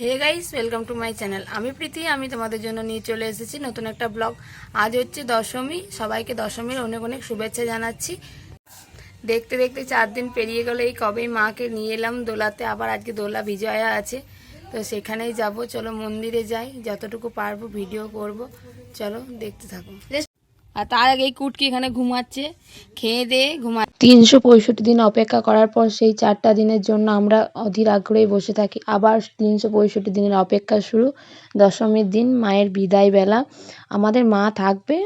Hey guys, welcome to my channel. আমি প্রীতি, আমি তোমাদের জন্য নিয়ে চলে এসেছি নতুন একটা ব্লগ। আজ হচ্ছে দশমী, সবাইকে দশমীর অনেক অনেক শুভেচ্ছা জানাচ্ছি। দেখতে দেখতে 4 দিন পেরিয়ে গেল, এই কবেই মাকে নিয়ে এলাম দোলাতে। আবার আজকে দোলা বিজয়া আছে, তো সেখানেই যাব। চলো মন্দিরে যাই, যতটুকু পারবো ভিডিও করব। চলো দেখতে থাকো। আর তার আগে কুটকি এখানে ঘুমাচ্ছে, খেয়ে দিয়ে ঘুমা। 365 দিন অপেক্ষা করার পর সেই 4টা দিনের জন্য আমরা অধীর আগ্রহে বসে থাকি। আবার 365 দিনের অপেক্ষা শুরু। দশমীর দিন মায়ের বিদায় বেলা। আমাদের মা থাকবে,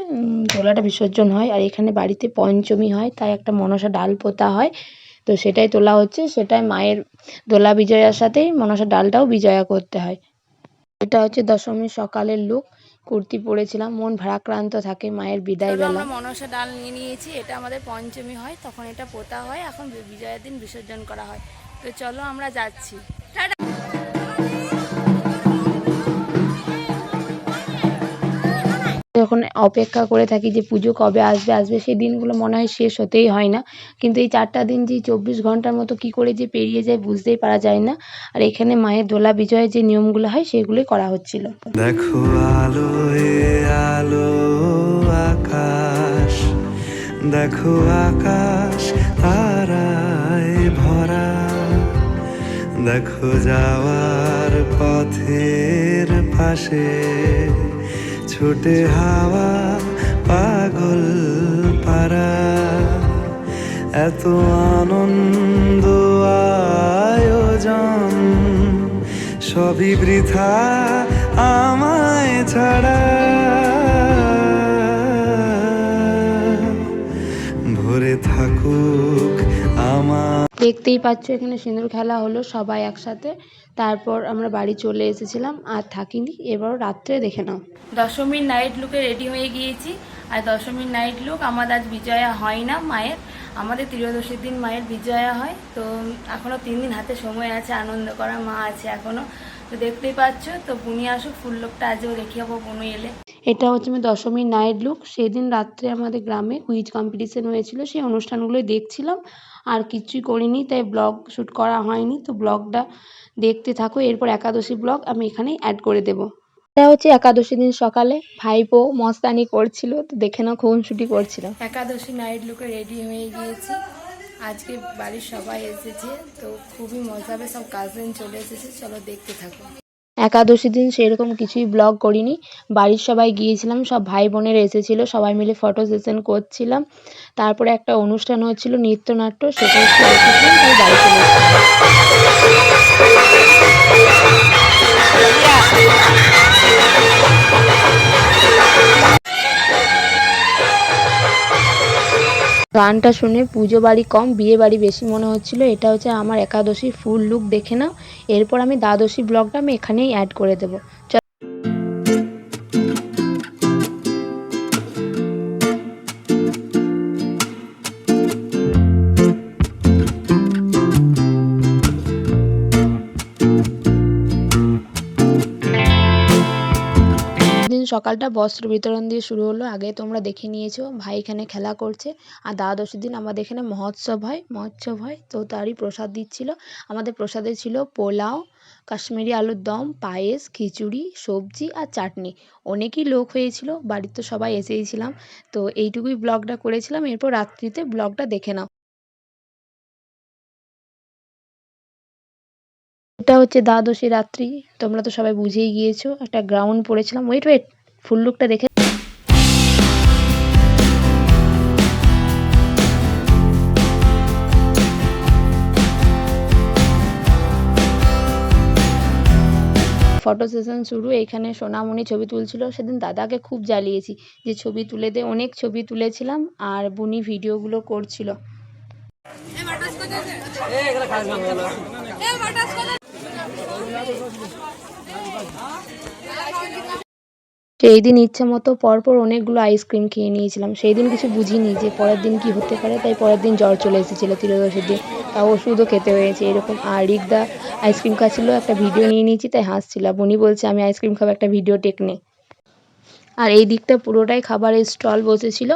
দোলাটা বিসর্জন হয়। আর এখানে বাড়িতে পঞ্চমী হয়, তাই একটা মনসা ডাল পোতা হয়, তো সেটাই তোলা হচ্ছে। সেটাই মায়ের দোলা বিজয়ার সাথেই মনসা ডালটাও বিজয়া করতে হয়। এটা হচ্ছে দশমীর সকালের লুক। কুর্তি পরেছিলাম, মন ভারাক্রান্ত থাকে মায়ের বিদায় বেলা। আমরা মনসা ডাল নিয়ে নিয়েছি, এটা আমাদের পঞ্চমী হয়, তখন এটা পোতা হয়, এখন বিজয়ার দিন বিসর্জন করা হয়। তো চলো আমরা যাচ্ছি। যখন অপেক্ষা করে থাকি যে পুজো কবে আসবে আসবে, সেই দিনগুলো মনে হয় শেষ হতেই হয় না। কিন্তু এই 4টা দিন যে 24 ঘন্টার মতো কি করে যে পেরিয়ে যায় বুঝতেই পারা যায় না। আর এখানে মায়ের দোলা বিজয়ের যে নিয়মগুলো হয় সেগুলোই করা হচ্ছিল। দেখো আলো আলো আকাশ, দেখো আকাশ তারায় ভরা, দেখো যাওয়ার পথের পাশে ছোটে হাওয়া পাগল পারা। এত আনন্দ আয়োজন সবই বৃথা আমায় ছাড়া। ভরে থাকুক আমার। দেখতেই পাচ্ছ এখানে সিঁদুর খেলা হলো সবাই একসাথে। তারপর আমরা বাড়ি চলে এসেছিলাম, আর থাকিনি। এবার রাত্রে দেখে নাও। দশমীর নাইট লুকে রেডি হয়ে গিয়েছি। আর দশমীর নাইট লুক আমাদের আজ বিজয়া হয় না মায়ের, আমাদের ত্রয়োদশীর দিন মায়ের বিজয়া হয়। তো এখনো 3 দিন হাতে সময় আছে, আনন্দ করা মা আছে এখনো। তো দেখতেই পাচ্ছ, তো বুনি আসুক, ফুল লোকটা আজও রেখে যাবো বুনু এলে। এটা হচ্ছে আমি দশমীর নাইট লুক। সেদিন রাত্রে আমাদের গ্রামে কুইজ কম্পিটিশন হয়েছিল, সেই অনুষ্ঠানগুলোই দেখছিলাম, আর কিছুই করিনি, তাই ব্লগ শ্যুট করা হয়নি। তো ব্লগটা দেখতে থাকো, এরপর একাদশী ব্লগ আমি এখানেই অ্যাড করে দেবো। এটা হচ্ছে একাদশী দিন সকালে ভাইপো মস্তানি করছিল, তো দেখে নাও খুনসুটি করছিল। একাদশী নাইট লুকে রেডি হয়ে গিয়েছি। আজকে বাড়ির সবাই এসেছে, তো খুবই মজা হবে, সব কাজিন চলে এসেছে। চলো দেখতে থাকো। একাদশী দিন সেরকম কিছুই ব্লগ করিনি। বাড়ির সবাই গিয়েছিলাম, সব ভাই বোনেরা এসেছিল, সবাই মিলে ফটো সেশন করছিলাম। তারপরে একটা অনুষ্ঠান হচ্ছিল নৃত্যনাট্য, সেটা একটু দেখেছিলাম, তাই বাড়ি চলে গানটা শুনে পুজো বাড়ি কম বিয়ে বাড়ি বেশি মনে হচ্ছিল। এটা হচ্ছে আমার একাদশী ফুল লুক, দেখে নাও। এরপর আমি দ্বাদশী ব্লগটা আমি এখানেই অ্যাড করে দেবো। দিন সকালটা বস্ত্র বিতরণ দিয়ে শুরু হলো। আগে তোমরা দেখে নিয়েছো, ভাই এখানে খেলা করছে। আর দ্বাদশীর দিন আমাদের এখানে মহোৎসব হয়, তো তারই প্রসাদ দিচ্ছিল। আমাদের প্রসাদে ছিল পোলাও, কাশ্মীরি আলুর দম, পায়েস, খিচুড়ি, সবজি আর চাটনি। অনেকই লোক হয়েছিল, বাড়ির তো সবাই এসেইছিলাম। তো এইটুকুই ব্লগটা করেছিলাম। এরপর রাত্রিতে ব্লগটা দেখে নাও। এটা হচ্ছে দ্বাদশী রাত্রি, তোমরা তো সবাই বুঝেই গিয়েছো। একটা গ্রাউন পরেছিলাম, ওয়েট ফুল লুকটা দেখে। ফটো সেশন শুরু। এখানে সোনামণি ছবি তুলছিল। সেদিন দাদাকে খুব জ্বালিয়েছি যে ছবি তুলে দে, অনেক ছবি তুলেছিলাম। আর বুনি ভিডিওগুলো করছিল। সেই দিন ইচ্ছে মতো পরপর অনেকগুলো আইসক্রিম খেয়ে নিয়েছিলাম। সেই দিন কিছু বুঝিনি যে পরের দিন কি হতে পারে, তাই পরের দিন জ্বর চলে এসেছিলো ত্রয়োদশীর দিন, তাও ওষুধও খেতে হয়েছে এরকম। আর রিকদা আইসক্রিম খাচ্ছিল, একটা ভিডিও নিয়ে নিয়েছি তাই হাসছিল। বুনি বলছে আমি আইসক্রিম খাবো, একটা ভিডিও টেক নে। আর এই দিকটা পুরোটাই খাবারের স্টল বসেছিল।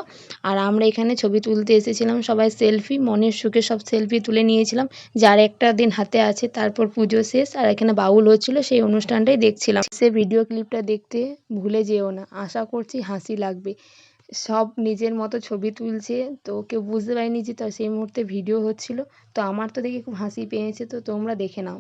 আর আমরা এখানে ছবি তুলতে এসেছিলাম, সবাই সেলফি, মনের সুখে সব সেলফি তুলে নিয়েছিলাম। যার একটা দিন হাতে আছে, তারপর পুজো শেষ আর এখানে বাউল হচ্ছিল, সেই অনুষ্ঠানটাই দেখছিলাম। সে ভিডিও ক্লিপটা দেখতে ভুলে যেও না, আশা করছি হাসি লাগবে। সব নিজের মতো ছবি তুলছে, তো কেউ বুঝতে পারেনি যে তার সেই মুহূর্তে ভিডিও হচ্ছিল। তো আমার তো দেখে খুব হাসি পেয়েছে, তো তোমরা দেখে নাও।